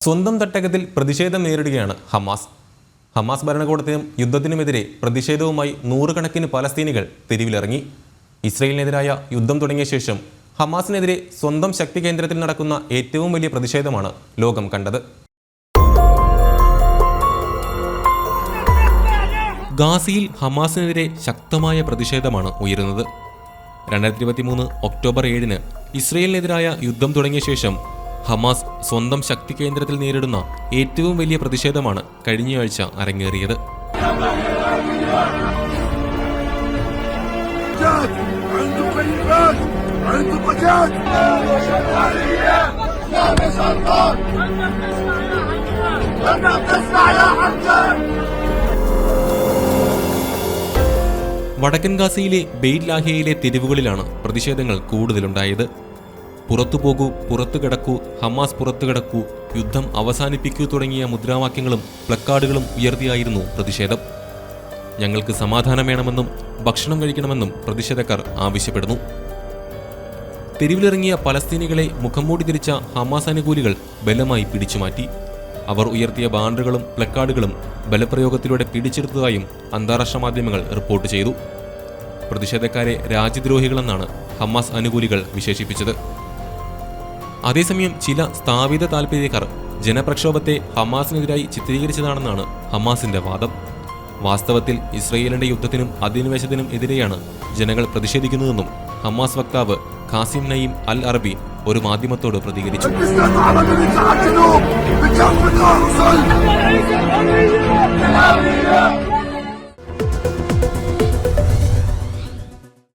സ്വന്തം തട്ടകത്തിൽ പ്രതിഷേധം നേരിടുകയാണ് ഹമാസ്. ഹമാസ് ഭരണകൂടത്തിനും യുദ്ധത്തിനുമെതിരെ പ്രതിഷേധവുമായി നൂറുകണക്കിന് പലസ്തീനികൾ തെരുവിലിറങ്ങി. ഇസ്രയേലിനെതിരായ യുദ്ധം തുടങ്ങിയ ശേഷം ഹമാസിനെതിരെ സ്വന്തം ശക്തി കേന്ദ്രത്തിൽ നടക്കുന്ന ഏറ്റവും വലിയ പ്രതിഷേധമാണ് ലോകം കണ്ടത്. ഗാസയിൽ ഹമാസിനെതിരെ ശക്തമായ പ്രതിഷേധമാണ് ഉയരുന്നത്. 2023 ഒക്ടോബർ 7 ഇസ്രയേലിനെതിരായ യുദ്ധം തുടങ്ങിയ ശേഷം ഹമാസ് സ്വന്തം ശക്തി കേന്ദ്രത്തിൽ നേരിടുന്ന ഏറ്റവും വലിയ പ്രതിഷേധമാണ് കഴിഞ്ഞയാഴ്ച അരങ്ങേറിയത്. വടക്കൻ ഗാസയിലെ ബെയ്റ്റ് ലാഹിയയിലെ തെരുവുകളിലാണ് പ്രതിഷേധങ്ങൾ കൂടുതലുണ്ടായത്. പുറത്തു പോകൂ, പുറത്തു കിടക്കൂ, ഹമാസ് പുറത്തു കിടക്കൂ, യുദ്ധം അവസാനിപ്പിക്കൂ തുടങ്ങിയ മുദ്രാവാക്യങ്ങളും പ്ലക്കാർഡുകളും ഉയർത്തിയായിരുന്നു പ്രതിഷേധം. ഞങ്ങൾക്ക് സമാധാനം വേണമെന്നും ഭക്ഷണം കഴിക്കണമെന്നും പ്രതിഷേധക്കാർ ആവശ്യപ്പെടുന്നു. തെരുവിലിറങ്ങിയ പലസ്തീനികളെ മുഖംമൂടി തിരിച്ച ഹമാസ് അനുകൂലികൾ ബലമായി പിടിച്ചുമാറ്റി. അവർ ഉയർത്തിയ ബാനറുകളും പ്ലക്കാർഡുകളും ബലപ്രയോഗത്തിലൂടെ പിടിച്ചെടുത്തതായും അന്താരാഷ്ട്ര മാധ്യമങ്ങൾ റിപ്പോർട്ട് ചെയ്തു. പ്രതിഷേധക്കാരെ രാജ്യദ്രോഹികളെന്നാണ് ഹമാസ് അനുകൂലികൾ വിശേഷിപ്പിച്ചത്. അതേസമയം ചില സ്ഥാപിത താൽപര്യക്കാർ ജനപ്രക്ഷോഭത്തെ ഹമാസിനെതിരായി ചിത്രീകരിച്ചതാണെന്നാണ് ഹമാസിന്റെ വാദം. വാസ്തവത്തിൽ ഇസ്രയേലിന്റെ യുദ്ധത്തിനും അധിനിവേശത്തിനും എതിരെയാണ് ജനങ്ങൾ പ്രതിഷേധിക്കുന്നതെന്നും ഹമാസ് വക്താവ് ഖാസിം നയീം അൽ അറബി ഒരു മാധ്യമത്തോട് പ്രതികരിച്ചു.